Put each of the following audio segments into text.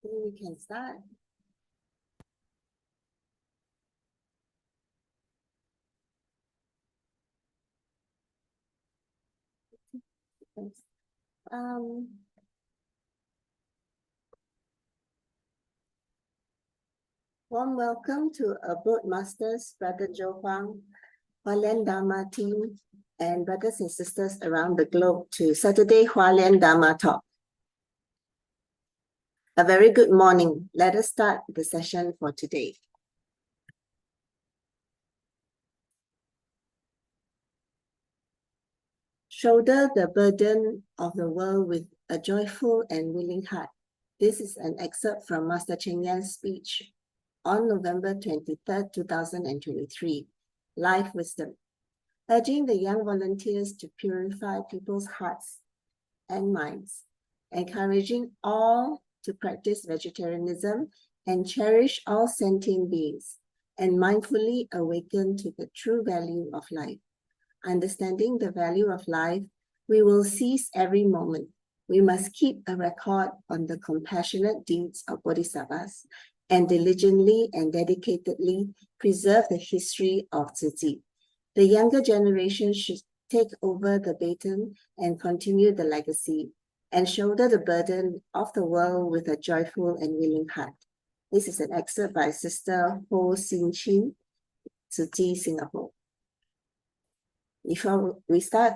We can start. Warm welcome to Abode Masters, Brother Joe Huang, Hualien Dharma team, and brothers and sisters around the globe to Saturday Hualien Dharma Talk. A very good morning. Let us start the session for today. Shoulder the burden of the world with a joyful and willing heart. This is an excerpt from Master Cheng Yan's speech on November 23rd, 2023, Life Wisdom, urging the young volunteers to purify people's hearts and minds, encouraging all to practice vegetarianism and cherish all sentient beings, and mindfully awaken to the true value of life. Understanding the value of life, we will seize every moment. We must keep a record on the compassionate deeds of bodhisattvas and diligently and dedicatedly preserve the history of Tzu Chi. The younger generation should take over the baton and continue the legacy and shoulder the burden of the world with a joyful and willing heart. This is an excerpt by Sister Su Ching, Tzu Chi, Singapore. Before we start,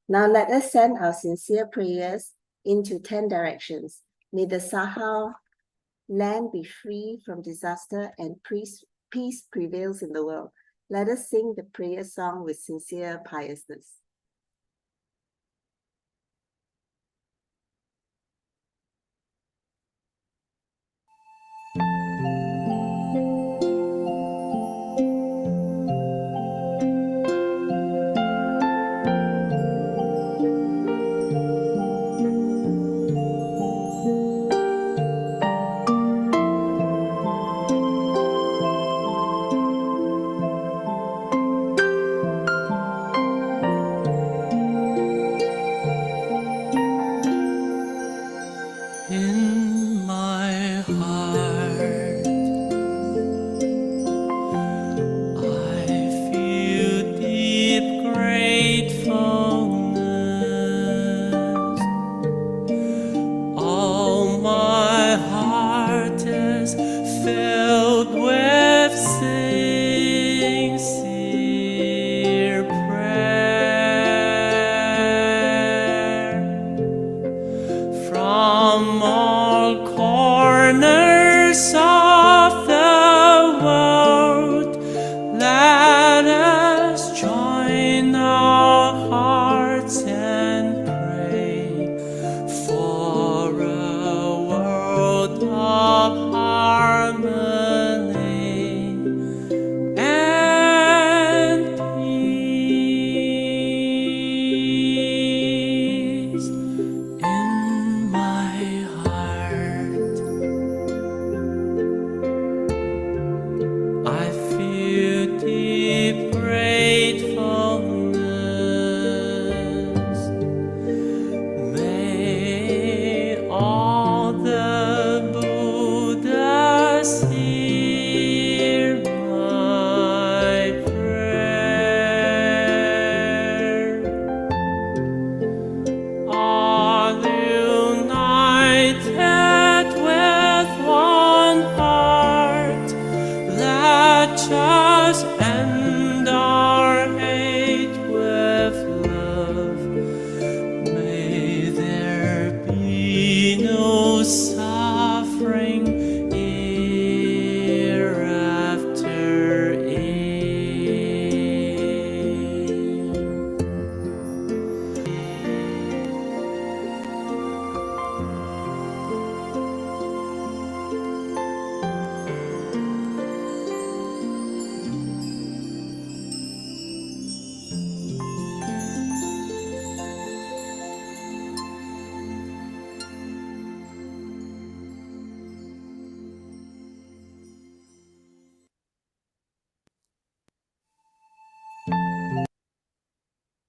now let us send our sincere prayers into 10 directions. May the Sahel land be free from disaster and peace prevails in the world. Let us sing the prayer song with sincere piousness. In my heart, I feel deep gratefulness. All my heart is filled with sincere prayer. From all corners of the world, let us join our hearts and pray for a world of harmony and peace. In my heart, I feel deep gratefulness. May all the Buddhas hear my prayer. All united with one heart, let us end our hate with love. May there be no suffering hereafter.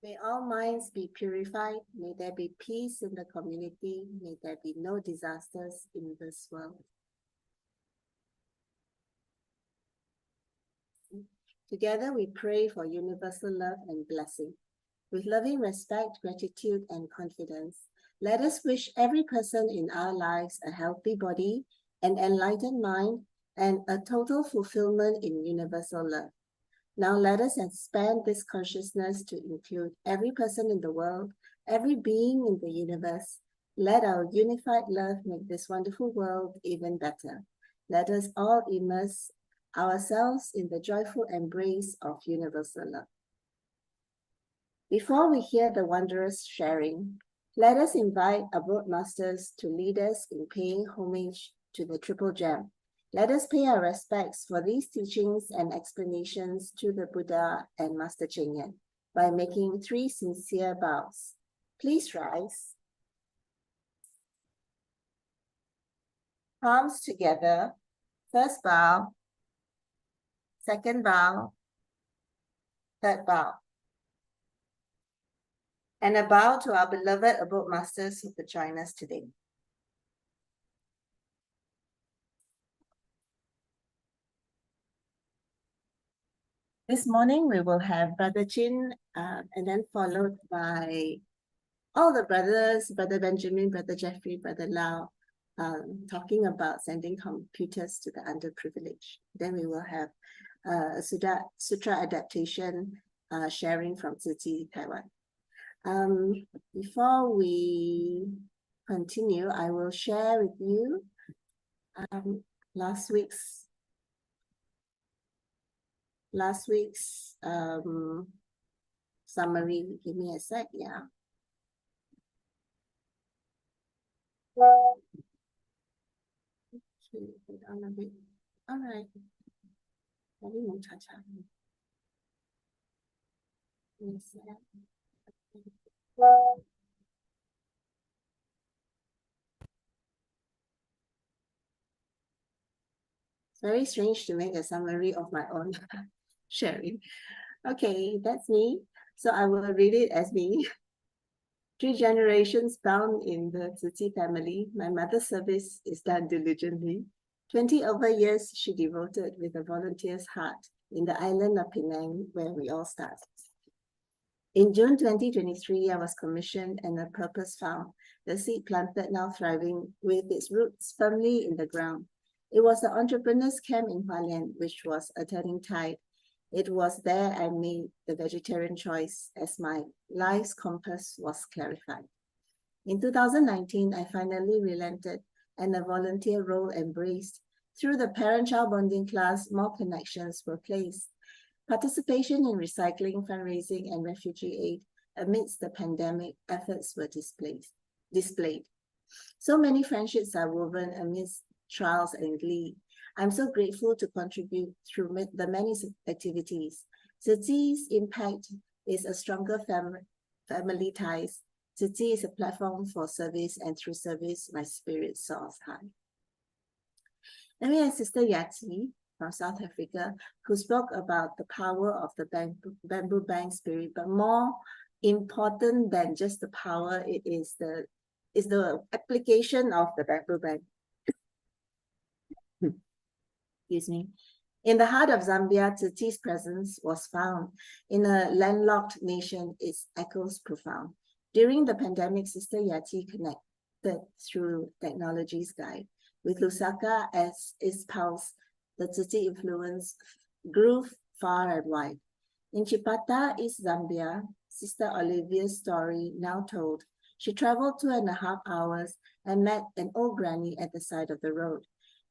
May all minds be purified. May there be peace in the community. May there be no disasters in this world. Together we pray for universal love and blessing. With loving respect, gratitude, and confidence, let us wish every person in our lives a healthy body, an enlightened mind, and a total fulfillment in universal love. Now let us expand this consciousness to include every person in the world, every being in the universe. Let our unified love make this wonderful world even better. Let us all immerse ourselves in the joyful embrace of universal love. Before we hear the wondrous sharing, let us invite our broadmasters to lead us in paying homage to the Triple Gem. Let us pay our respects for these teachings and explanations to the Buddha and Master Ching Yen by making 3 sincere bows. Please rise. Palms together. First bow. Second bow. Third bow. And a bow to our beloved Abode Masters who could join us today. This morning we will have Brother Chin and then followed by all the brothers, Brother Benjamin, Brother Jeffrey, Brother Lau, talking about sending computers to the underprivileged. Then we will have Sutra Adaptation sharing from Tzu Chi, Taiwan. Before we continue, I will share with you last week's summary. Give me a sec, yeah. Okay, hold on a bit. All right. It's very strange to make a summary of my own sharing. Okay, that's me. So I will read it as me. 3 generations bound in the Tzu family. My mother's service is done diligently. 20 over years she devoted with a volunteer's heart in the island of Penang, where we all start. In June 2023, I was commissioned and a purpose found. The seed planted, now thriving with its roots firmly in the ground. It was the entrepreneur's camp in Hualien, which was a turning tide. It was there I made the vegetarian choice as my life's compass was clarified. In 2019, I finally relented and a volunteer role embraced. Through the parent-child bonding class, more connections were placed. Participation in recycling, fundraising, and refugee aid amidst the pandemic efforts were displayed. So many friendships are woven amidst trials and glee. I'm so grateful to contribute through the many activities. Tzu Chi's impact is a stronger family ties. Tzu Chi is a platform for service, and through service, my spirit soars high. Then we have Sister Yati from South Africa, who spoke about the power of the bamboo bank spirit, but more important than just the power, it is the application of the bamboo bank. Excuse me. In the heart of Zambia, Tzu Chi's presence was found. In a landlocked nation, its echoes profound. During the pandemic, Sister Yati connected through technology's guide. With Lusaka as its pulse, the Tzu Chi influence grew far and wide. In Chipata, East Zambia, Sister Olivia's story now told. She traveled 2.5 hours and met an old granny at the side of the road.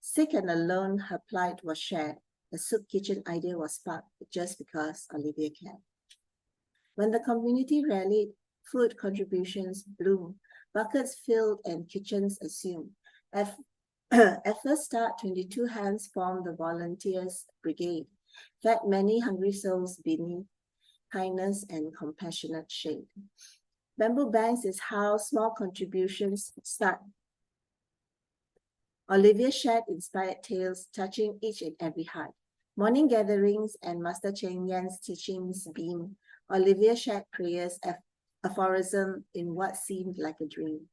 Sick and alone, her plight was shared. The soup kitchen idea was sparked just because Olivia can. When the community rallied, food contributions bloomed, buckets filled and kitchens assumed. At first start, 22 hands formed the volunteers brigade, fed many hungry souls beneath kindness and compassionate shade. Bamboo banks is how small contributions start. Olivia shared inspired tales touching each and every heart. Morning gatherings and Master Cheng Yan's teachings beam. Olivia shared prayers, aphorism in what seemed like a dream.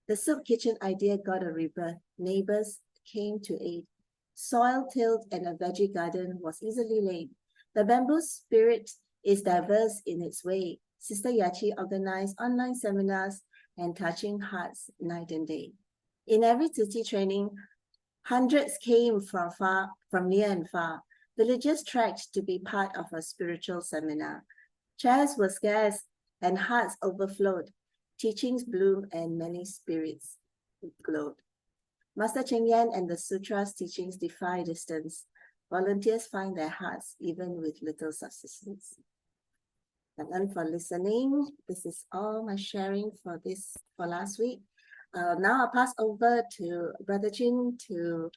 The soup kitchen idea got a rebirth. Neighbors came to aid. Soil tilled and a veggie garden was easily laid. The bamboo spirit is diverse in its way. Sister Yachi organized online seminars and touching hearts night and day. In every Tzu Chi training, hundreds came from near and far. Villagers trekked to be part of a spiritual seminar. Chairs were scarce and hearts overflowed. Teachings bloomed and many spirits glowed. Master Cheng Yan and the Sutra's teachings defy distance. Volunteers find their hearts even with little subsistence. Thank you for listening. This is all my sharing for last week. Now I'll pass over to Brother Chin to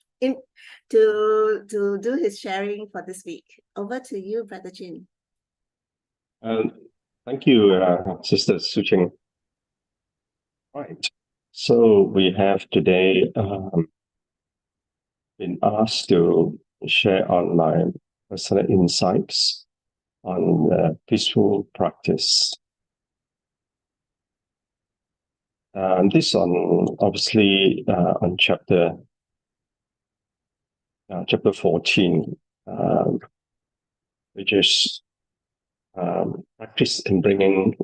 do his sharing for this week. Over to you, Brother Chin. Thank you, Sister Su Ching. Right. So we have today been asked to share on my personal insights on peaceful practice. And this on obviously on chapter 14, which is practice in bringing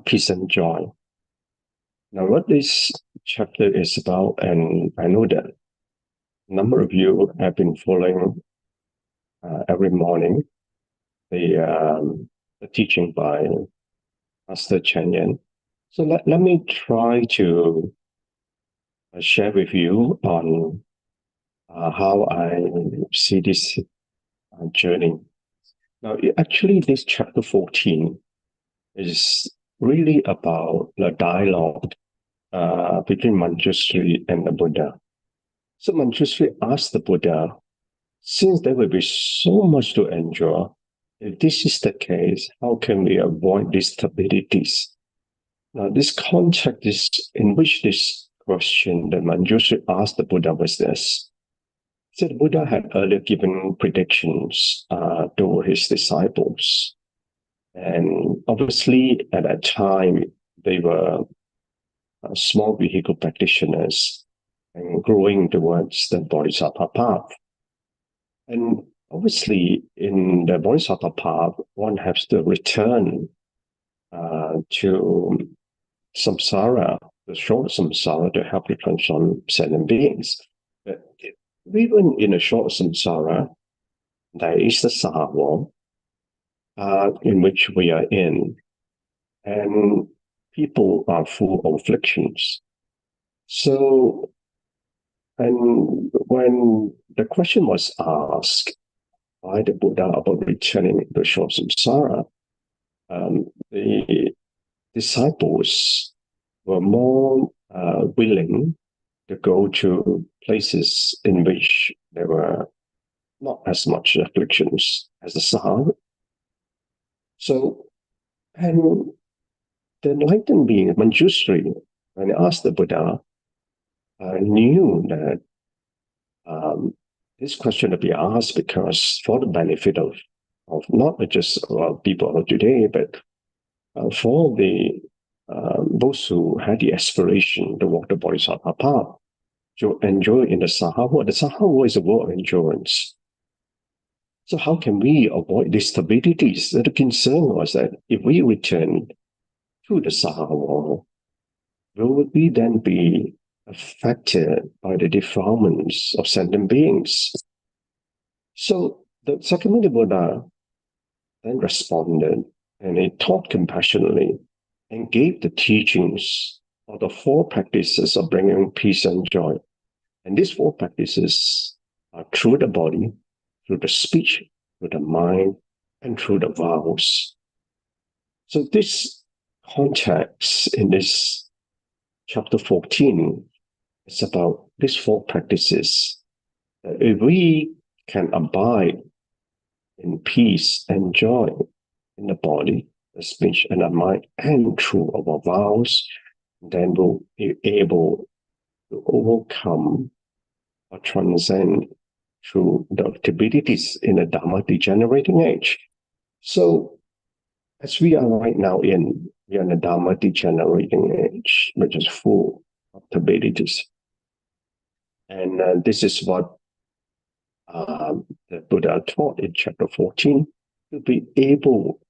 peace and joy. Now, what this chapter is about, and I know that a number of you have been following every morning the teaching by Master Cheng Yan. So let me try to share with you on how I see this journey. Now, actually, this chapter 14 is really about the dialogue between Manjushri and the Buddha. So Manjushri asked the Buddha, since there will be so much to enjoy, if this is the case, how can we avoid these stabilities? Now, this context is in which this question that Manjushri asked the Buddha was this. So the Buddha had earlier given predictions to his disciples. And obviously, at that time, they were small vehicle practitioners and growing towards the Bodhisattva path. And obviously, in the Bodhisattva path, one has to return to samsara, the short samsara, to help to transform sentient beings. But even in a short samsara, there is the sahawa in which we are in, and people are full of afflictions. So, and when the question was asked by the Buddha about returning to short samsara, the disciples were more willing to go to places in which there were not as much afflictions as the Sahara. So, and the enlightened being, Manjushri, when he asked the Buddha, knew that this question to be asked because for the benefit of not just people of today, but for the those who had the aspiration to walk the Bodhisattva path, to enjoy in the Sahawa. The Sahawa is a world of endurance. So how can we avoid these stabilities? The concern was that if we return to the Sahawa, will we then be affected by the defilements of sentient beings? So the Sakyamuni Buddha then responded, and he taught compassionately and gave the teachings of the 4 practices of bringing peace and joy. And these 4 practices are through the body, through the speech, through the mind, and through the vows. So this context in this chapter 14 is about these 4 practices. If we can abide in peace and joy in the body, the speech, and the mind, and through our vows, then we'll be able to overcome or transcend through the activities in the Dharma degenerating age. So, as we are right now we are in the Dharma degenerating age, which is full of activities. And this is what the Buddha taught in chapter 14, to be able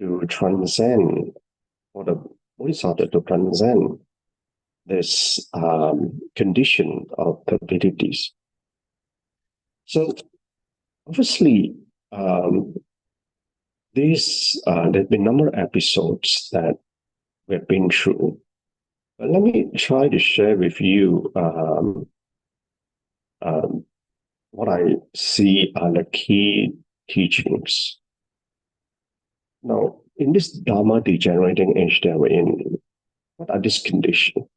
to transcend, or the Bodhisattva to transcend this condition of perpetuities. So obviously, there's been a number of episodes that we've been through. But let me try to share with you what I see are the key teachings. Now, in this Dharma degenerating age that we're in, what are these conditions?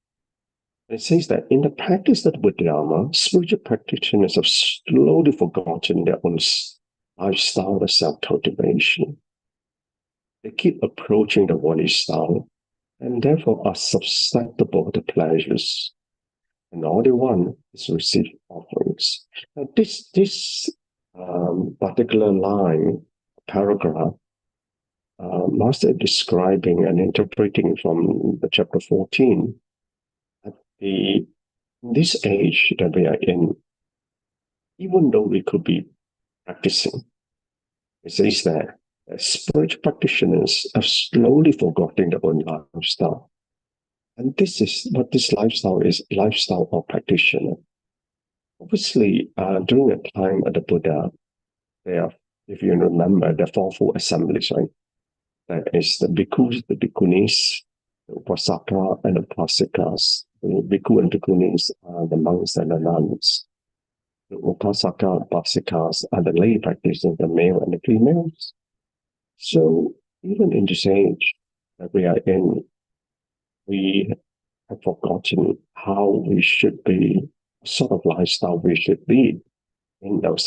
It says that in the practice of the Dharma, spiritual practitioners have slowly forgotten their own lifestyle of self-cultivation. They keep approaching the worldly style and therefore are susceptible to pleasures. And all they want is to receive offerings. Now, this particular line, paragraph, Master describing and interpreting from the chapter 14, this age that we are in, even though we could be practicing, it says that spiritual practitioners have slowly forgotten their own lifestyle. And this is what this lifestyle is, lifestyle of practitioner. Obviously, during the time of the Buddha, there are, if you remember, the 4 full assemblies, right? That is the bhikkhus, the bhikkhunis, The Upasaka and the Upasikas, the Bhikkhu and Bhikkhunis are the monks and the nuns. The Upasaka and Upasikas are the lay practitioners, the male and the females. So even in this age that we are in, we have forgotten how we should be, sort of lifestyle we should lead in those